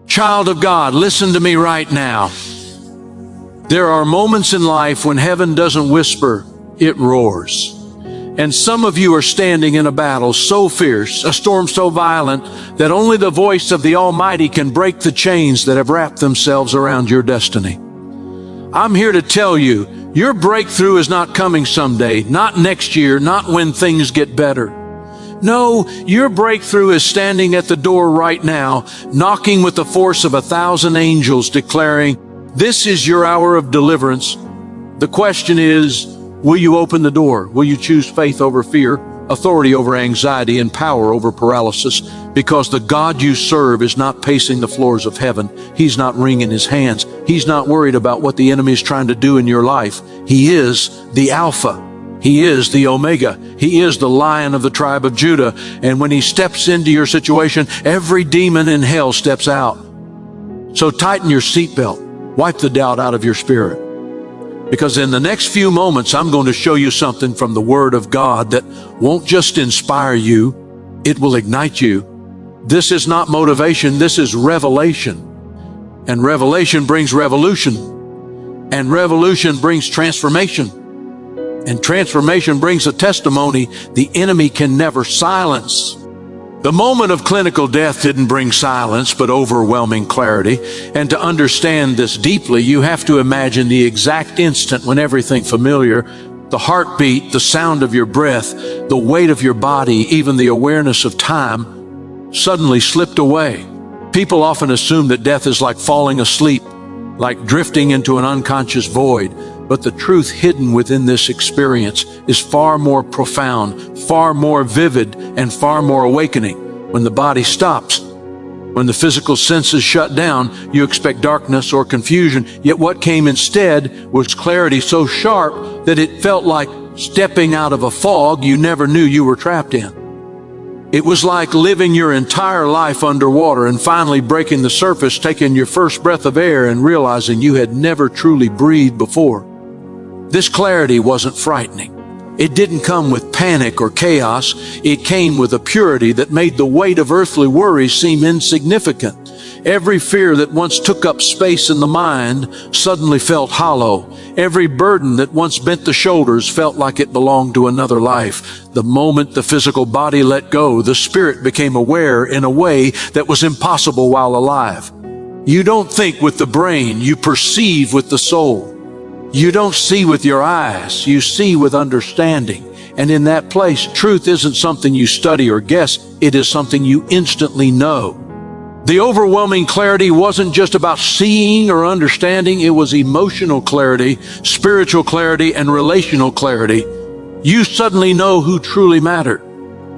Child of God, listen to me right now. There are moments in life when heaven doesn't whisper, it roars. And some of you are standing in a battle so fierce, a storm so violent, that only the voice of the Almighty can break the chains that have wrapped themselves around your destiny. I'm here to tell you, your breakthrough is not coming someday, not next year, not when things get better. No, your breakthrough is standing at the door right now, knocking with the force of 1,000 angels, declaring, this is your hour of deliverance. The question is, will you open the door? Will you choose faith over fear, authority over anxiety, and power over paralysis? Because the God you serve is not pacing the floors of heaven. He's not wringing his hands. He's not worried about what the enemy is trying to do in your life. He is the Alpha. He is the Omega. He is the Lion of the tribe of Judah. And when he steps into your situation, every demon in hell steps out. So tighten your seatbelt. Wipe the doubt out of your spirit. Because in the next few moments, I'm going to show you something from the Word of God that won't just inspire you, it will ignite you. This is not motivation, this is revelation. And revelation brings revolution. And revolution brings transformation. And transformation brings a testimony the enemy can never silence. The moment of clinical death didn't bring silence, but overwhelming clarity. And to understand this deeply, you have to imagine the exact instant when everything familiar, the heartbeat, the sound of your breath, the weight of your body, even the awareness of time, suddenly slipped away. People often assume that death is like falling asleep, like drifting into an unconscious void. But the truth hidden within this experience is far more profound, far more vivid, and far more awakening. When the body stops, when the physical senses shut down, you expect darkness or confusion. Yet what came instead was clarity so sharp that it felt like stepping out of a fog you never knew you were trapped in. It was like living your entire life underwater and finally breaking the surface, taking your first breath of air and realizing you had never truly breathed before. This clarity wasn't frightening. It didn't come with panic or chaos. It came with a purity that made the weight of earthly worries seem insignificant. Every fear that once took up space in the mind suddenly felt hollow. Every burden that once bent the shoulders felt like it belonged to another life. The moment the physical body let go, the spirit became aware in a way that was impossible while alive. You don't think with the brain, you perceive with the soul. You don't see with your eyes, you see with understanding. And in that place, truth isn't something you study or guess, it is something you instantly know. The overwhelming clarity wasn't just about seeing or understanding, it was emotional clarity, spiritual clarity, and relational clarity. You suddenly know who truly mattered.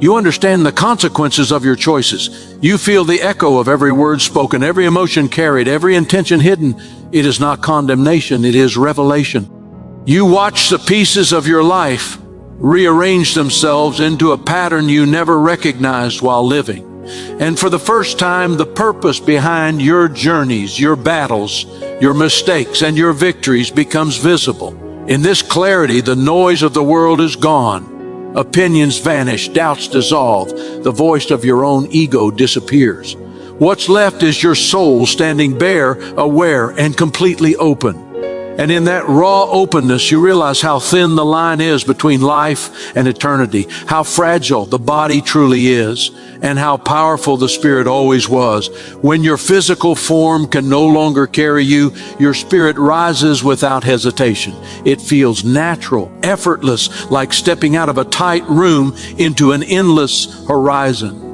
You understand the consequences of your choices. You feel the echo of every word spoken, every emotion carried, every intention hidden. It is not condemnation, it is revelation. You watch the pieces of your life rearrange themselves into a pattern you never recognized while living. And for the first time, the purpose behind your journeys, your battles, your mistakes, and your victories becomes visible. In this clarity, the noise of the world is gone. Opinions vanish, doubts dissolve, the voice of your own ego disappears. What's left is your soul standing bare, aware, and completely open. And in that raw openness, you realize how thin the line is between life and eternity, how fragile the body truly is, and how powerful the spirit always was. When your physical form can no longer carry you, your spirit rises without hesitation. It feels natural, effortless, like stepping out of a tight room into an endless horizon.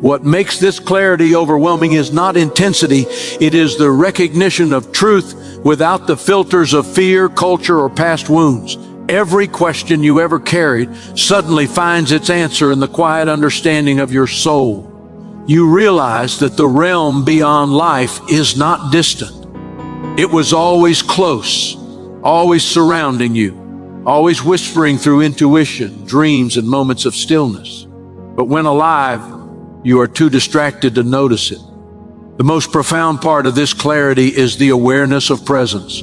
What makes this clarity overwhelming is not intensity, it is the recognition of truth without the filters of fear, culture, or past wounds. Every question you ever carried suddenly finds its answer in the quiet understanding of your soul. You realize that the realm beyond life is not distant. It was always close, always surrounding you, always whispering through intuition, dreams, and moments of stillness. But when alive, you are too distracted to notice it. The most profound part of this clarity is the awareness of presence,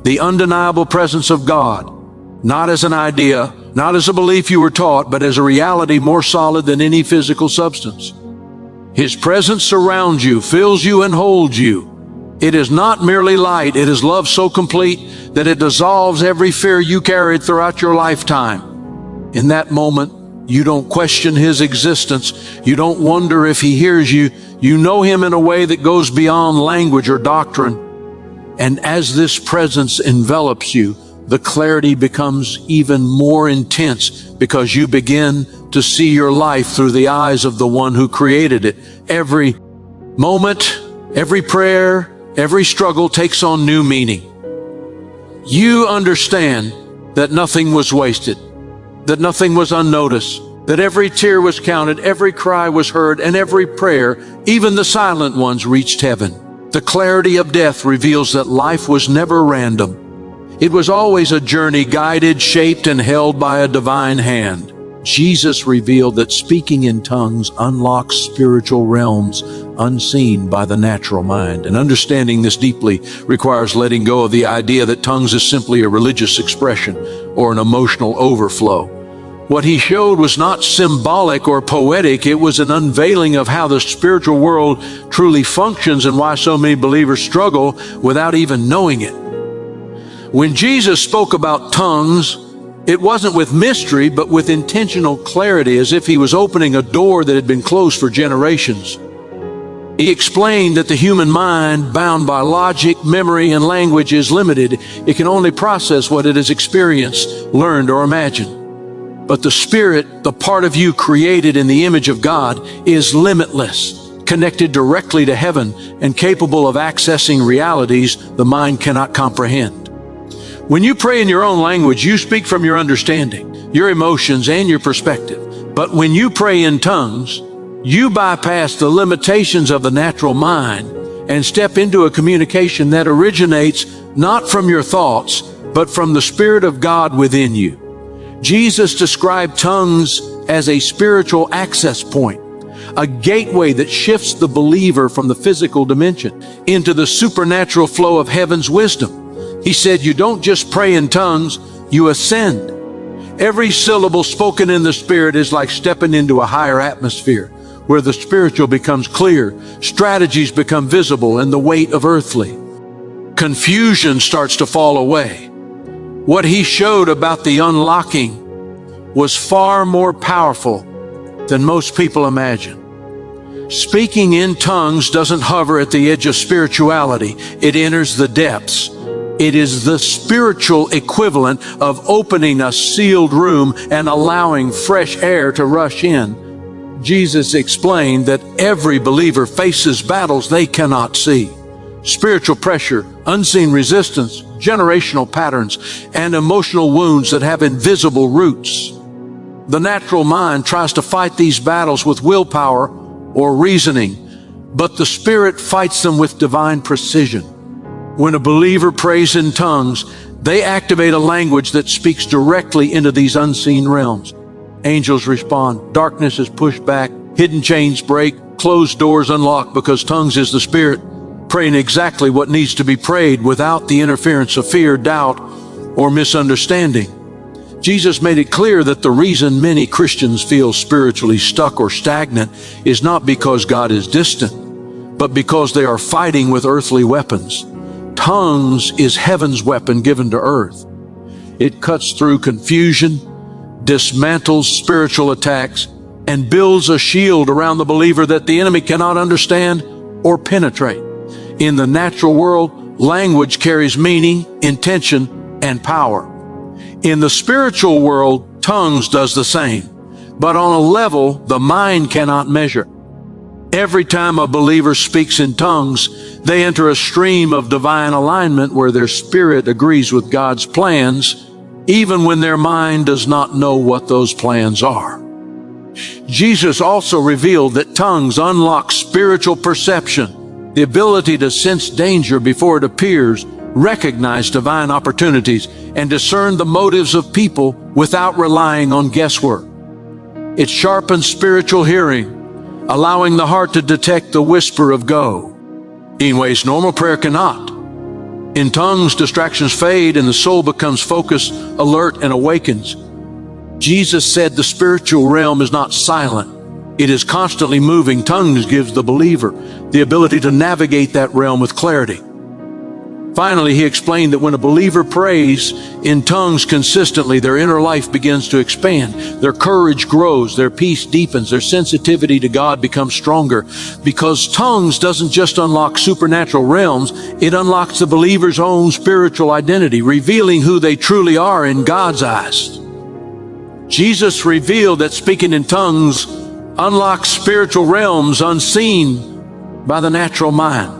the undeniable presence of God, not as an idea, not as a belief you were taught, but as a reality more solid than any physical substance. His presence surrounds you, fills you, and holds you. It is not merely light. It is love so complete that it dissolves every fear you carried throughout your lifetime. In that moment, you don't question His existence. You don't wonder if He hears you. You know Him in a way that goes beyond language or doctrine. And as this presence envelops you, the clarity becomes even more intense because you begin to see your life through the eyes of the one who created it. Every moment, every prayer, every struggle takes on new meaning. You understand that nothing was wasted, that nothing was unnoticed, that every tear was counted, every cry was heard, and every prayer, even the silent ones, reached heaven. The clarity of death reveals that life was never random. It was always a journey guided, shaped, and held by a divine hand. Jesus revealed that speaking in tongues unlocks spiritual realms unseen by the natural mind. And understanding this deeply requires letting go of the idea that tongues is simply a religious expression or an emotional overflow. What He showed was not symbolic or poetic. It was an unveiling of how the spiritual world truly functions and why so many believers struggle without even knowing it. When Jesus spoke about tongues, it wasn't with mystery, but with intentional clarity, as if He was opening a door that had been closed for generations. He explained that the human mind, bound by logic, memory, and language, is limited. It can only process what it has experienced, learned, or imagined. But the Spirit, the part of you created in the image of God, is limitless, connected directly to heaven, and capable of accessing realities the mind cannot comprehend. When you pray in your own language, you speak from your understanding, your emotions, and your perspective. But when you pray in tongues, you bypass the limitations of the natural mind and step into a communication that originates not from your thoughts, but from the Spirit of God within you. Jesus described tongues as a spiritual access point, a gateway that shifts the believer from the physical dimension into the supernatural flow of heaven's wisdom. He said, you don't just pray in tongues, you ascend. Every syllable spoken in the Spirit is like stepping into a higher atmosphere where the spiritual becomes clear, strategies become visible, and the weight of earthly confusion starts to fall away. What He showed about the unlocking was far more powerful than most people imagine. Speaking in tongues doesn't hover at the edge of spirituality. It enters the depths. It is the spiritual equivalent of opening a sealed room and allowing fresh air to rush in. Jesus explained that every believer faces battles they cannot see. Spiritual pressure, unseen resistance, generational patterns, and emotional wounds that have invisible roots. The natural mind tries to fight these battles with willpower or reasoning, but the Spirit fights them with divine precision. When a believer prays in tongues, they activate a language that speaks directly into these unseen realms. Angels respond, darkness is pushed back, hidden chains break, closed doors unlock, because tongues is the Spirit praying exactly what needs to be prayed without the interference of fear, doubt, or misunderstanding. Jesus made it clear that the reason many Christians feel spiritually stuck or stagnant is not because God is distant, but because they are fighting with earthly weapons. Tongues is heaven's weapon given to earth. It cuts through confusion, dismantles spiritual attacks, and builds a shield around the believer that the enemy cannot understand or penetrate. In the natural world, language carries meaning, intention, and power. In the spiritual world, tongues does the same, but on a level the mind cannot measure. Every time a believer speaks in tongues, they enter a stream of divine alignment where their spirit agrees with God's plans, even when their mind does not know what those plans are. Jesus also revealed that tongues unlock spiritual perception, the ability to sense danger before it appears, recognize divine opportunities, and discern the motives of people without relying on guesswork. It sharpens spiritual hearing, allowing the heart to detect the whisper of go, in ways normal prayer cannot. In tongues, distractions fade and the soul becomes focused, alert, and awakens. Jesus said the spiritual realm is not silent. It is constantly moving. Tongues gives the believer the ability to navigate that realm with clarity. Finally, he explained that when a believer prays in tongues consistently, their inner life begins to expand. Their courage grows, their peace deepens, their sensitivity to God becomes stronger. Because tongues doesn't just unlock supernatural realms, it unlocks the believer's own spiritual identity, revealing who they truly are in God's eyes. Jesus revealed that speaking in tongues unlocks spiritual realms unseen by the natural mind.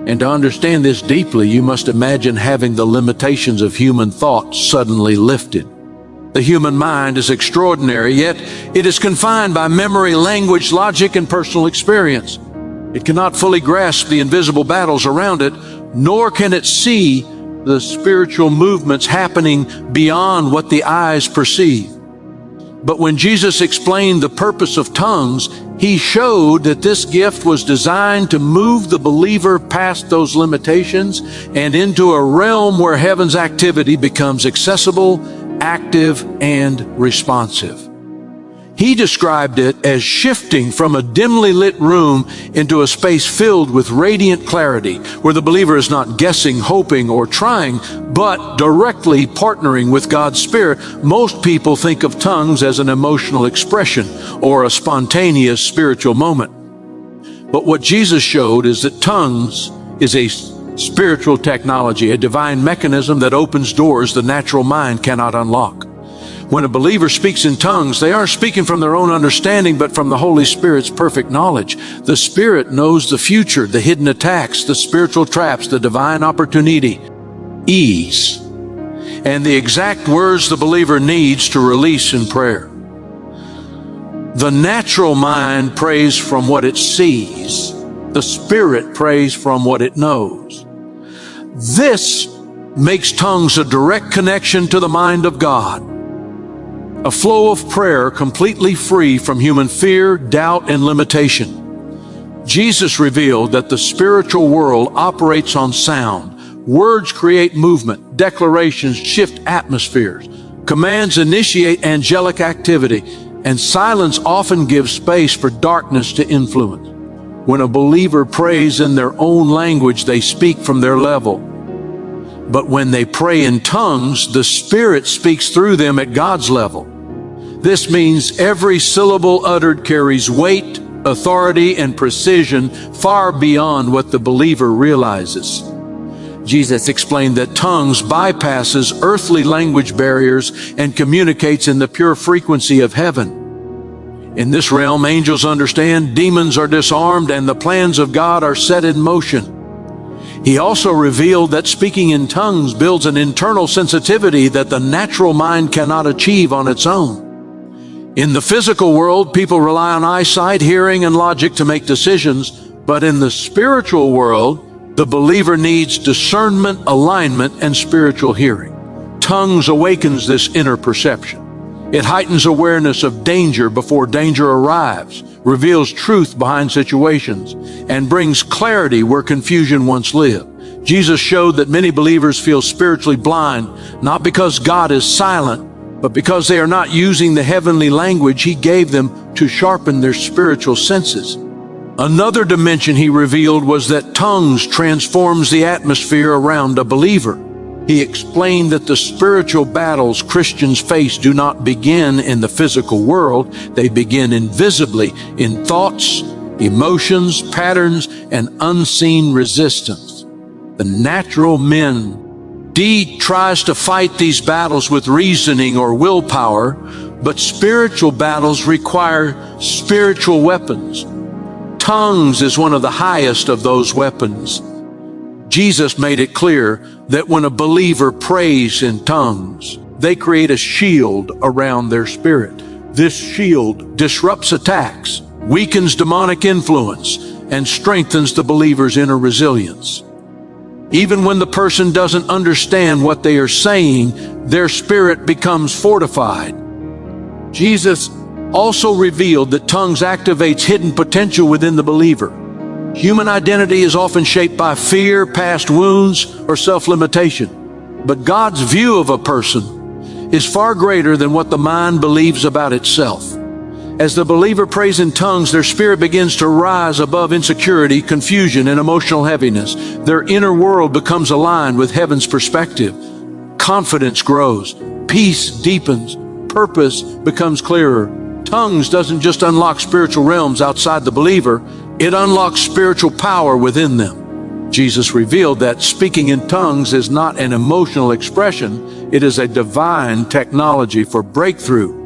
And to understand this deeply, you must imagine having the limitations of human thought suddenly lifted. The human mind is extraordinary, yet it is confined by memory, language, logic, and personal experience. It cannot fully grasp the invisible battles around it, nor can it see the spiritual movements happening beyond what the eyes perceive. But when Jesus explained the purpose of tongues, he showed that this gift was designed to move the believer past those limitations and into a realm where heaven's activity becomes accessible, active, and responsive. He described it as shifting from a dimly lit room into a space filled with radiant clarity, where the believer is not guessing, hoping, or trying, but directly partnering with God's Spirit. Most people think of tongues as an emotional expression or a spontaneous spiritual moment. But what Jesus showed is that tongues is a spiritual technology, a divine mechanism that opens doors the natural mind cannot unlock. When a believer speaks in tongues, they aren't speaking from their own understanding, but from the Holy Spirit's perfect knowledge. The Spirit knows the future, the hidden attacks, the spiritual traps, the divine opportunity, ease, and the exact words the believer needs to release in prayer. The natural mind prays from what it sees. The Spirit prays from what it knows. This makes tongues a direct connection to the mind of God. A flow of prayer completely free from human fear, doubt, and limitation. Jesus revealed that the spiritual world operates on sound. Words create movement, declarations shift atmospheres, commands initiate angelic activity, and silence often gives space for darkness to influence. When a believer prays in their own language, they speak from their level. But when they pray in tongues, the Spirit speaks through them at God's level. This means every syllable uttered carries weight, authority, and precision far beyond what the believer realizes. Jesus explained that tongues bypasses earthly language barriers and communicates in the pure frequency of heaven. In this realm, angels understand, demons are disarmed, and the plans of God are set in motion. He also revealed that speaking in tongues builds an internal sensitivity that the natural mind cannot achieve on its own. In the physical world, people rely on eyesight, hearing, and logic to make decisions, but in the spiritual world, the believer needs discernment, alignment, and spiritual hearing. Tongues awakens this inner perception. It heightens awareness of danger before danger arrives, reveals truth behind situations, and brings clarity where confusion once lived. Jesus showed that many believers feel spiritually blind, not because God is silent, but because they are not using the heavenly language He gave them to sharpen their spiritual senses. Another dimension He revealed was that tongues transforms the atmosphere around a believer. He explained that the spiritual battles Christians face do not begin in the physical world. They begin invisibly in thoughts, emotions, patterns, and unseen resistance. The natural man tries to fight these battles with reasoning or willpower, but spiritual battles require spiritual weapons. Tongues is one of the highest of those weapons. Jesus made it clear that when a believer prays in tongues, they create a shield around their spirit. This shield disrupts attacks, weakens demonic influence, and strengthens the believer's inner resilience. Even when the person doesn't understand what they are saying, their spirit becomes fortified. Jesus also revealed that tongues activates hidden potential within the believer. Human identity is often shaped by fear, past wounds, or self-limitation. But God's view of a person is far greater than what the mind believes about itself. As the believer prays in tongues, their spirit begins to rise above insecurity, confusion, and emotional heaviness. Their inner world becomes aligned with heaven's perspective. Confidence grows, peace deepens, purpose becomes clearer. Tongues doesn't just unlock spiritual realms outside the believer, it unlocks spiritual power within them. Jesus revealed that speaking in tongues is not an emotional expression, it is a divine technology for breakthrough.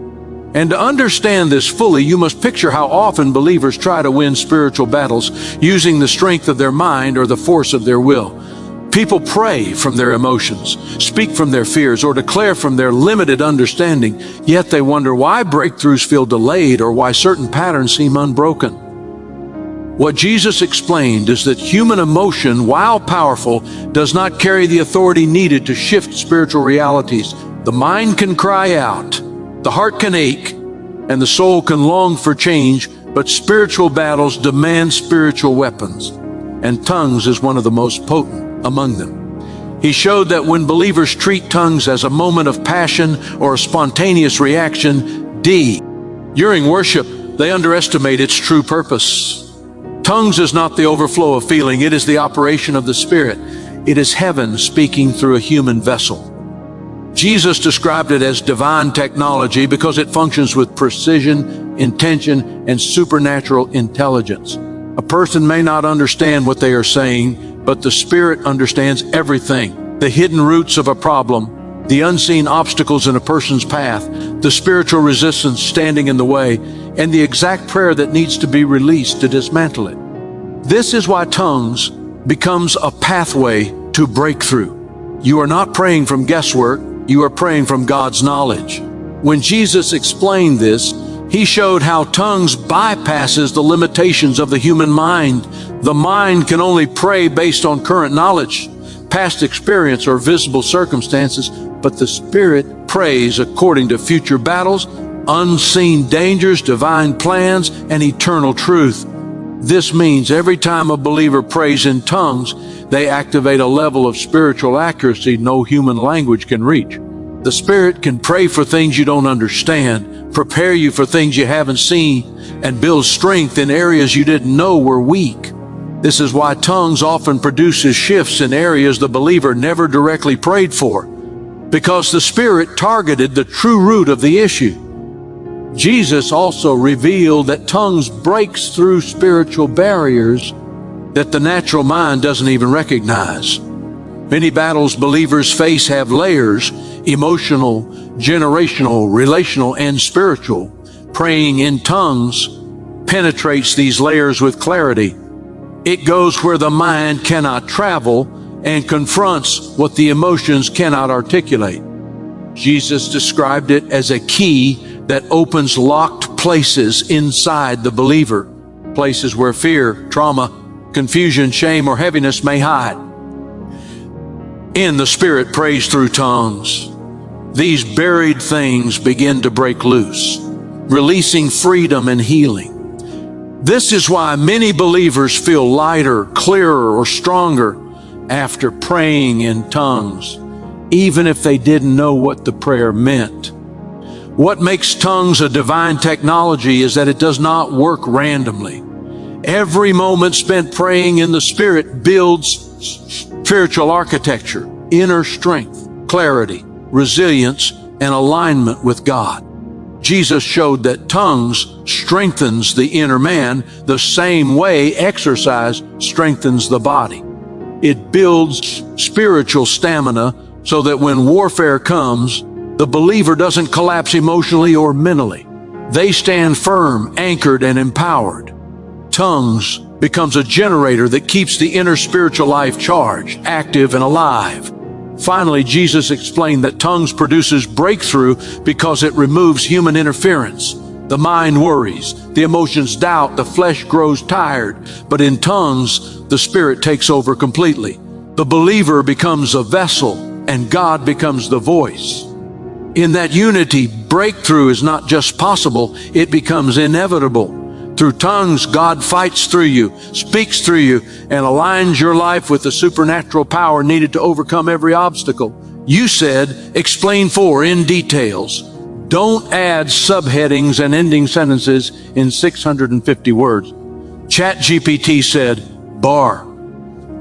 And to understand this fully, you must picture how often believers try to win spiritual battles using the strength of their mind or the force of their will. People pray from their emotions, speak from their fears, or declare from their limited understanding, yet they wonder why breakthroughs feel delayed or why certain patterns seem unbroken. What Jesus explained is that human emotion, while powerful, does not carry the authority needed to shift spiritual realities. The mind can cry out, the heart can ache, and the soul can long for change, but spiritual battles demand spiritual weapons, and tongues is one of the most potent among them. He showed that when believers treat tongues as a moment of passion or a spontaneous reaction, during worship, they underestimate its true purpose. Tongues is not the overflow of feeling, it is the operation of the Spirit. It is heaven speaking through a human vessel. Jesus described it as divine technology because it functions with precision, intention, and supernatural intelligence. A person may not understand what they are saying, but the Spirit understands everything. The hidden roots of a problem, the unseen obstacles in a person's path, the spiritual resistance standing in the way, and the exact prayer that needs to be released to dismantle it. This is why tongues becomes a pathway to breakthrough. You are not praying from guesswork, you are praying from God's knowledge. When Jesus explained this, he showed how tongues bypasses the limitations of the human mind. The mind can only pray based on current knowledge, past experience, or visible circumstances, but the Spirit prays according to future battles, unseen dangers, divine plans, and eternal truth. This means every time a believer prays in tongues, they activate a level of spiritual accuracy no human language can reach. The Spirit can pray for things you don't understand, prepare you for things you haven't seen, and build strength in areas you didn't know were weak. This is why tongues often produces shifts in areas the believer never directly prayed for, because the Spirit targeted the true root of the issue. Jesus also revealed that tongues breaks through spiritual barriers that the natural mind doesn't even recognize. Many battles believers face have layers: emotional, generational, relational, and spiritual. Praying in tongues penetrates these layers with clarity. It goes where the mind cannot travel and confronts what the emotions cannot articulate. Jesus described it as a key that opens locked places inside the believer, places where fear, trauma, confusion, shame, or heaviness may hide. In the Spirit prays through tongues, these buried things begin to break loose, releasing freedom and healing. This is why many believers feel lighter, clearer, or stronger after praying in tongues, even if they didn't know what the prayer meant. What makes tongues a divine technology is that it does not work randomly. Every moment spent praying in the Spirit builds spiritual architecture, inner strength, clarity, resilience, and alignment with God. Jesus showed that tongues strengthens the inner man the same way exercise strengthens the body. It builds spiritual stamina so that when warfare comes, the believer doesn't collapse emotionally or mentally. They stand firm, anchored, and empowered. Tongues becomes a generator that keeps the inner spiritual life charged, active, and alive. Finally, Jesus explained that tongues produces breakthrough because it removes human interference. The mind worries, the emotions doubt, the flesh grows tired, but in tongues, the Spirit takes over completely. The believer becomes a vessel, and God becomes the voice. In that unity, breakthrough is not just possible, it becomes inevitable. Through tongues, God fights through you, speaks through you, and aligns your life with the supernatural power needed to overcome every obstacle. You said, explain 4 in details. Don't add subheadings and ending sentences in 650 words. ChatGPT said, bar.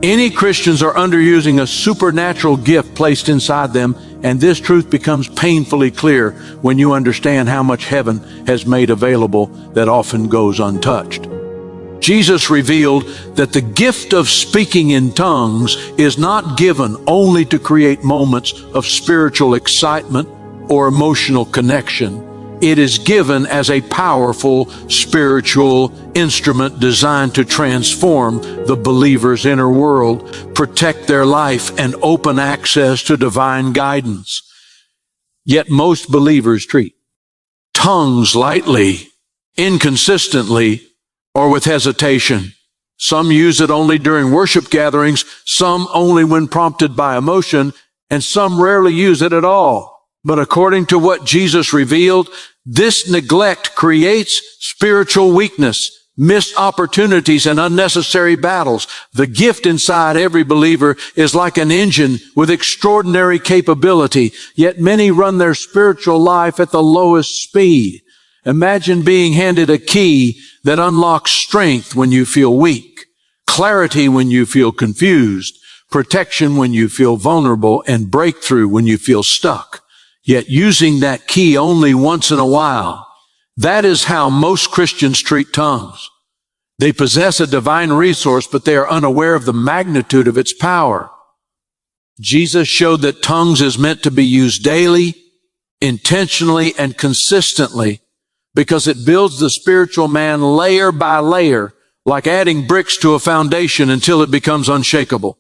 Any Christians are underusing a supernatural gift placed inside them, and this truth becomes painfully clear when you understand how much heaven has made available that often goes untouched. Jesus revealed that the gift of speaking in tongues is not given only to create moments of spiritual excitement or emotional connection. It is given as a powerful spiritual instrument designed to transform the believer's inner world, protect their life, and open access to divine guidance. Yet most believers treat tongues lightly, inconsistently, or with hesitation. Some use it only during worship gatherings, some only when prompted by emotion, and some rarely use it at all. But according to what Jesus revealed, this neglect creates spiritual weakness, missed opportunities, and unnecessary battles. The gift inside every believer is like an engine with extraordinary capability, yet many run their spiritual life at the lowest speed. Imagine being handed a key that unlocks strength when you feel weak, clarity when you feel confused, protection when you feel vulnerable, and breakthrough when you feel stuck. Yet using that key only once in a while. That is how most Christians treat tongues. They possess a divine resource, but they are unaware of the magnitude of its power. Jesus showed that tongues is meant to be used daily, intentionally, and consistently because it builds the spiritual man layer by layer, like adding bricks to a foundation until it becomes unshakable.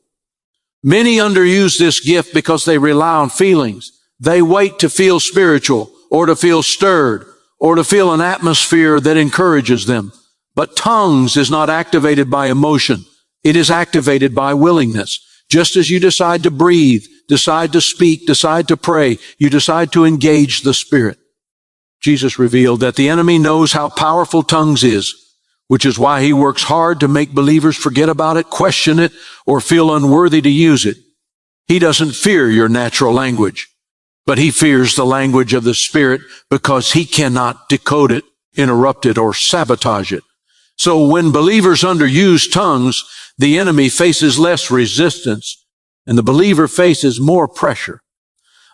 Many underuse this gift because they rely on feelings. They wait to feel spiritual or to feel stirred or to feel an atmosphere that encourages them. But tongues is not activated by emotion. It is activated by willingness. Just as you decide to breathe, decide to speak, decide to pray, you decide to engage the Spirit. Jesus revealed that the enemy knows how powerful tongues is, which is why he works hard to make believers forget about it, question it, or feel unworthy to use it. He doesn't fear your natural language, but he fears the language of the Spirit because he cannot decode it, interrupt it, or sabotage it. So when believers underuse tongues, the enemy faces less resistance and the believer faces more pressure.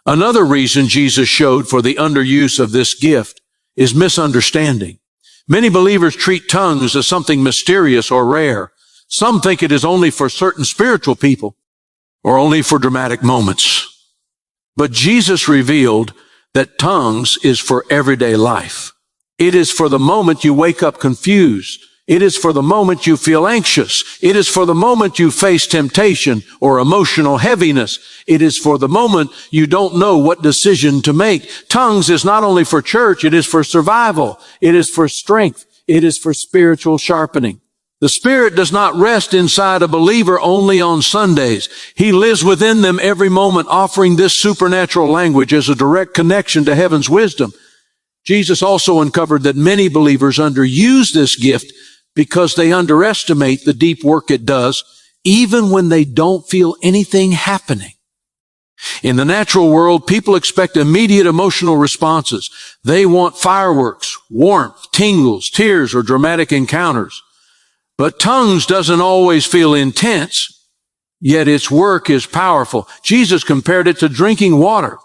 Another reason Jesus showed for the underuse of this gift is misunderstanding. Many believers treat tongues as something mysterious or rare. Some think it is only for certain spiritual people or only for dramatic moments. But Jesus revealed that tongues is for everyday life. It is for the moment you wake up confused. It is for the moment you feel anxious. It is for the moment you face temptation or emotional heaviness. It is for the moment you don't know what decision to make. Tongues is not only for church, it is for survival. It is for strength. It is for spiritual sharpening. The Spirit does not rest inside a believer only on Sundays. He lives within them every moment, offering this supernatural language as a direct connection to heaven's wisdom. Jesus also uncovered that many believers underuse this gift because they underestimate the deep work it does, even when they don't feel anything happening. In the natural world, people expect immediate emotional responses. They want fireworks, warmth, tingles, tears, or dramatic encounters. But tongues doesn't always feel intense, yet its work is powerful. Jesus compared it to drinking water.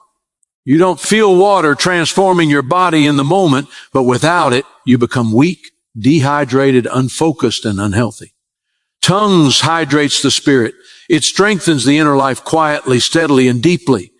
You don't feel water transforming your body in the moment, but without it, you become weak, dehydrated, unfocused, and unhealthy. Tongues hydrates the spirit. It strengthens the inner life quietly, steadily, and deeply.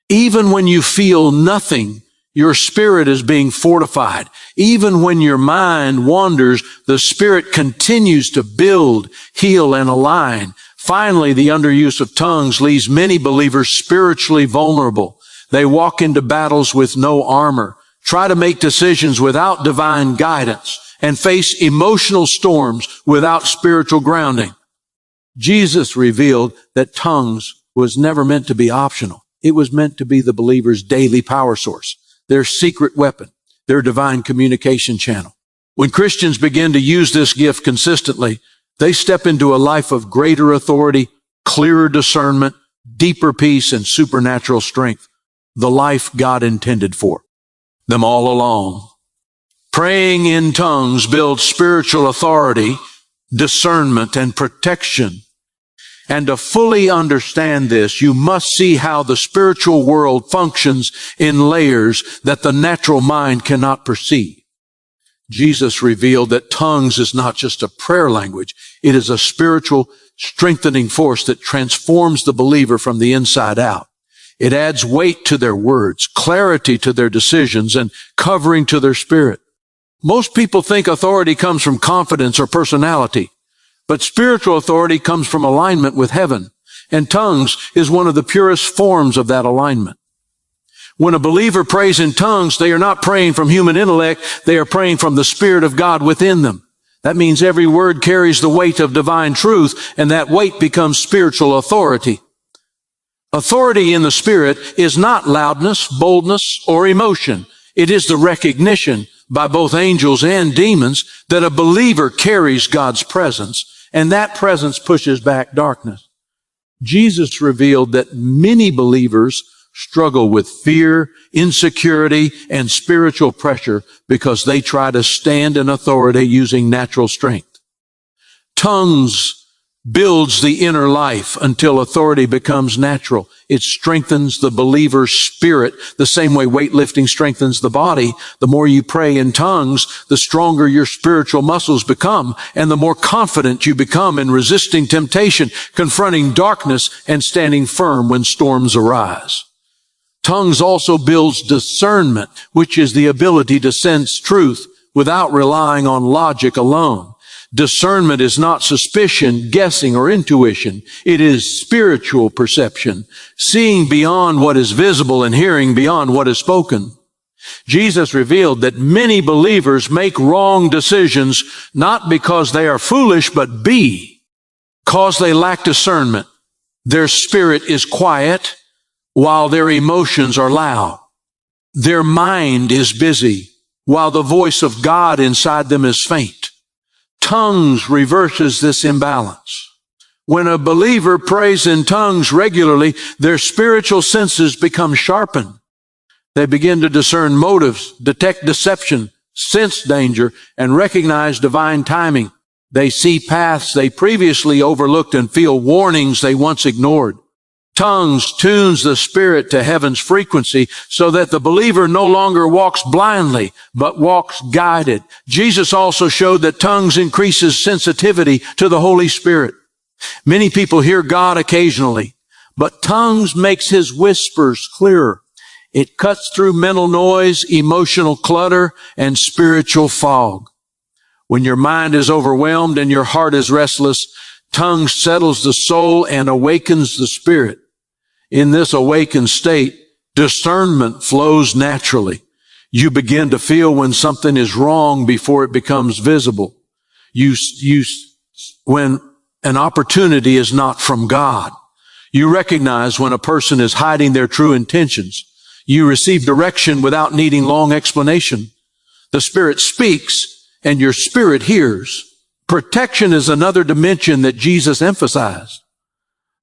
Even when you feel nothing, your spirit is being fortified. Even when your mind wanders, the Spirit continues to build, heal, and align. Finally, the underuse of tongues leaves many believers spiritually vulnerable. They walk into battles with no armor, try to make decisions without divine guidance, and face emotional storms without spiritual grounding. Jesus revealed that tongues was never meant to be optional. It was meant to be the believer's daily power source, their secret weapon, their divine communication channel. When Christians begin to use this gift consistently, they step into a life of greater authority, clearer discernment, deeper peace, and supernatural strength, the life God intended for. them all along. Praying in tongues builds spiritual authority, discernment, and protection. And to fully understand this, you must see how the spiritual world functions in layers that the natural mind cannot perceive. Jesus revealed that tongues is not just a prayer language. It is a spiritual strengthening force that transforms the believer from the inside out. It adds weight to their words, clarity to their decisions, and covering to their spirit. Most people think authority comes from confidence or personality, but spiritual authority comes from alignment with heaven, and tongues is one of the purest forms of that alignment. When a believer prays in tongues, they are not praying from human intellect, they are praying from the Spirit of God within them. That means every word carries the weight of divine truth, and that weight becomes spiritual authority. Authority in the Spirit is not loudness, boldness, or emotion. It is the recognition by both angels and demons that a believer carries God's presence, and that presence pushes back darkness. Jesus revealed that many believers struggle with fear, insecurity, and spiritual pressure because they try to stand in authority using natural strength. Tongues builds the inner life until authority becomes natural. It strengthens the believer's spirit the same way weightlifting strengthens the body. The more you pray in tongues, the stronger your spiritual muscles become, and the more confident you become in resisting temptation, confronting darkness, and standing firm when storms arise. Tongues also builds discernment, which is the ability to sense truth without relying on logic alone. Discernment is not suspicion, guessing, or intuition. It is spiritual perception, seeing beyond what is visible and hearing beyond what is spoken. Jesus revealed that many believers make wrong decisions not because they are foolish, but because they lack discernment. Their spirit is quiet while their emotions are loud. Their mind is busy while the voice of God inside them is faint. Tongues reverses this imbalance. When a believer prays in tongues regularly, their spiritual senses become sharpened. They begin to discern motives, detect deception, sense danger, and recognize divine timing. They see paths they previously overlooked and feel warnings they once ignored. Tongues tunes the spirit to heaven's frequency so that the believer no longer walks blindly, but walks guided. Jesus also showed that tongues increases sensitivity to the Holy Spirit. Many people hear God occasionally, but tongues makes his whispers clearer. It cuts through mental noise, emotional clutter, and spiritual fog. When your mind is overwhelmed and your heart is restless, tongues settles the soul and awakens the spirit. In this awakened state, discernment flows naturally. You begin to feel when something is wrong before it becomes visible. When an opportunity is not from God. You recognize when a person is hiding their true intentions. You receive direction without needing long explanation. The Spirit speaks and your spirit hears. Protection is another dimension that Jesus emphasized.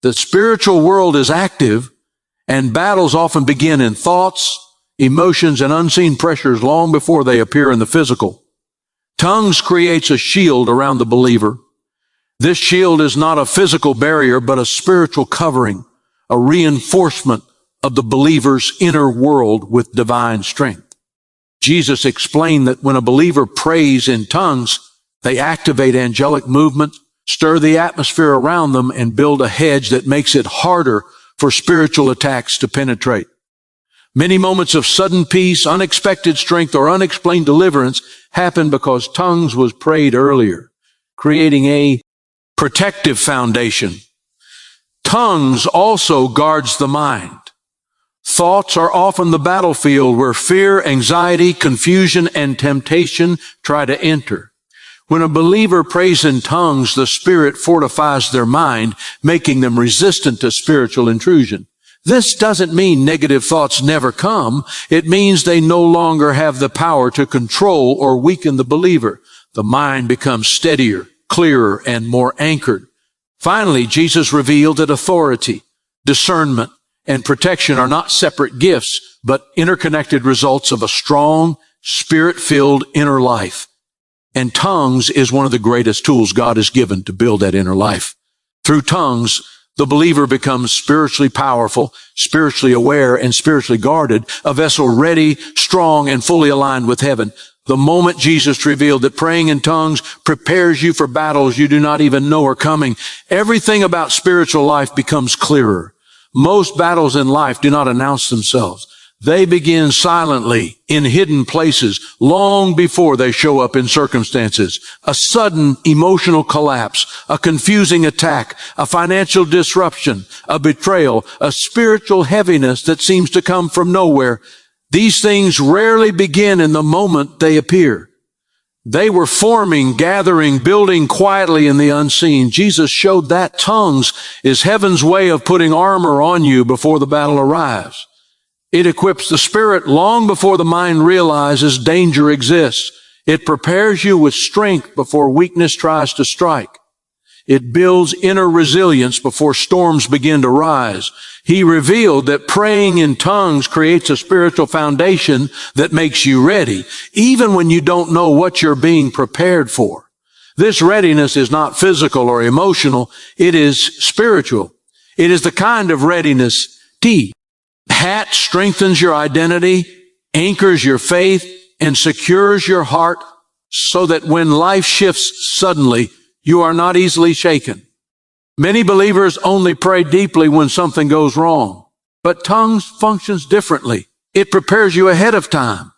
The spiritual world is active, and battles often begin in thoughts, emotions, and unseen pressures long before they appear in the physical. Tongues creates a shield around the believer. This shield is not a physical barrier, but a spiritual covering, a reinforcement of the believer's inner world with divine strength. Jesus explained that when a believer prays in tongues, they activate angelic movement, stir the atmosphere around them, and build a hedge that makes it harder for spiritual attacks to penetrate. Many moments of sudden peace, unexpected strength, or unexplained deliverance happen because tongues was prayed earlier, creating a protective foundation. Tongues also guards the mind. Thoughts are often the battlefield where fear, anxiety, confusion, and temptation try to enter. When a believer prays in tongues, the Spirit fortifies their mind, making them resistant to spiritual intrusion. This doesn't mean negative thoughts never come. It means they no longer have the power to control or weaken the believer. The mind becomes steadier, clearer, and more anchored. Finally, Jesus revealed that authority, discernment, and protection are not separate gifts, but interconnected results of a strong, Spirit-filled inner life. And tongues is one of the greatest tools God has given to build that inner life. Through tongues, the believer becomes spiritually powerful, spiritually aware, and spiritually guarded, a vessel ready, strong, and fully aligned with heaven. The moment Jesus revealed that praying in tongues prepares you for battles you do not even know are coming, everything about spiritual life becomes clearer. Most battles in life do not announce themselves. They begin silently in hidden places long before they show up in circumstances. A sudden emotional collapse, a confusing attack, a financial disruption, a betrayal, a spiritual heaviness that seems to come from nowhere. These things rarely begin in the moment they appear. They were forming, gathering, building quietly in the unseen. Jesus showed that tongues is heaven's way of putting armor on you before the battle arrives. It equips the spirit long before the mind realizes danger exists. It prepares you with strength before weakness tries to strike. It builds inner resilience before storms begin to rise. He revealed that praying in tongues creates a spiritual foundation that makes you ready, even when you don't know what you're being prepared for. This readiness is not physical or emotional. It is spiritual. It is the kind of readiness hat strengthens your identity, anchors your faith, and secures your heart so that when life shifts suddenly, you are not easily shaken. Many believers only pray deeply when something goes wrong, but tongues functions differently. It prepares you ahead of time.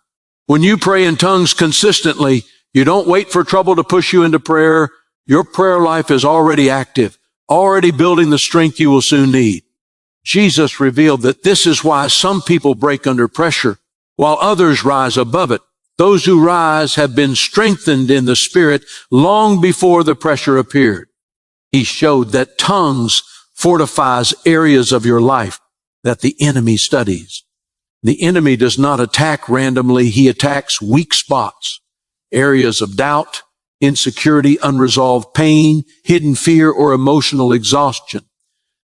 When you pray in tongues consistently, you don't wait for trouble to push you into prayer. Your prayer life is already active, already building the strength you will soon need. Jesus revealed that this is why some people break under pressure, while others rise above it. Those who rise have been strengthened in the Spirit long before the pressure appeared. He showed that tongues fortifies areas of your life that the enemy studies. The enemy does not attack randomly. He attacks weak spots, areas of doubt, insecurity, unresolved pain, hidden fear, or emotional exhaustion.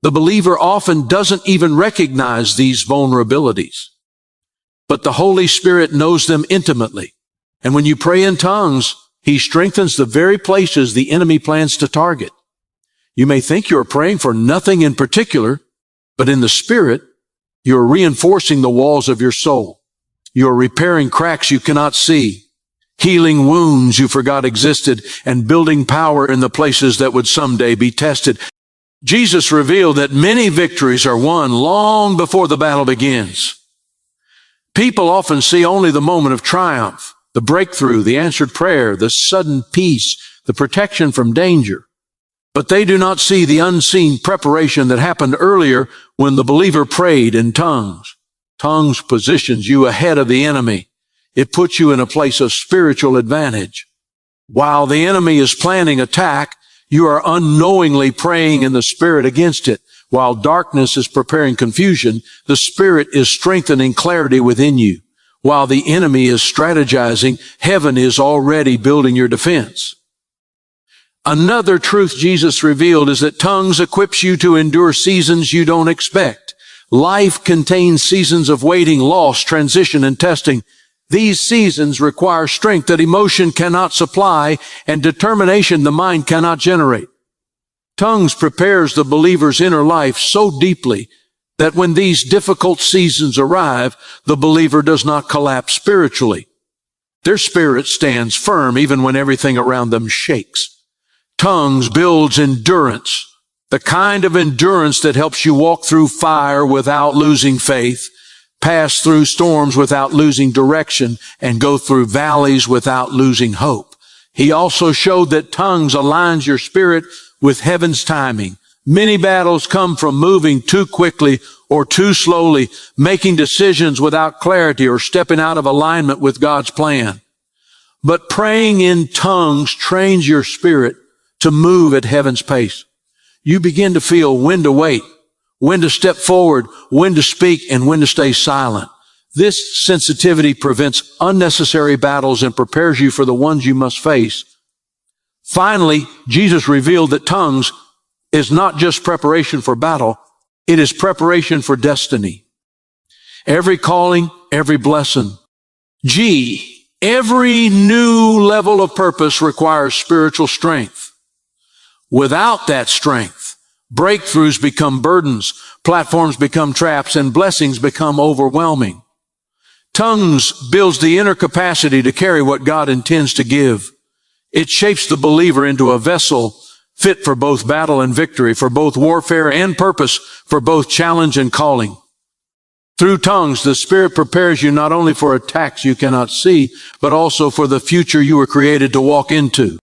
The believer often doesn't even recognize these vulnerabilities, but the Holy Spirit knows them intimately. And when you pray in tongues, He strengthens the very places the enemy plans to target. You may think you're praying for nothing in particular, but in the Spirit, you're reinforcing the walls of your soul. You're repairing cracks you cannot see, healing wounds you forgot existed, and building power in the places that would someday be tested. Jesus revealed that many victories are won long before the battle begins. People often see only the moment of triumph, the breakthrough, the answered prayer, the sudden peace, the protection from danger. But they do not see the unseen preparation that happened earlier when the believer prayed in tongues. Tongues positions you ahead of the enemy. It puts you in a place of spiritual advantage. While the enemy is planning attack, you are unknowingly praying in the Spirit against it. While darkness is preparing confusion, the Spirit is strengthening clarity within you. While the enemy is strategizing, heaven is already building your defense. Another truth Jesus revealed is that tongues equips you to endure seasons you don't expect. Life contains seasons of waiting, loss, transition, and testing. These seasons require strength that emotion cannot supply and determination the mind cannot generate. Tongues prepares the believer's inner life so deeply that when these difficult seasons arrive, the believer does not collapse spiritually. Their spirit stands firm even when everything around them shakes. Tongues builds endurance, the kind of endurance that helps you walk through fire without losing faith, pass through storms without losing direction, and go through valleys without losing hope. He also showed that tongues aligns your spirit with heaven's timing. Many battles come from moving too quickly or too slowly, making decisions without clarity, or stepping out of alignment with God's plan. But praying in tongues trains your spirit to move at heaven's pace. You begin to feel when to wait, when to step forward, when to speak, and when to stay silent. This sensitivity prevents unnecessary battles and prepares you for the ones you must face. Finally, Jesus revealed that tongues is not just preparation for battle, It is preparation for destiny. Every calling, every blessing. G, every new level of purpose requires spiritual strength. Without that strength, breakthroughs become burdens, platforms become traps, and blessings become overwhelming. Tongues builds the inner capacity to carry what God intends to give. It shapes the believer into a vessel fit for both battle and victory, for both warfare and purpose, for both challenge and calling. Through tongues, the Spirit prepares you not only for attacks you cannot see, but also for the future you were created to walk into.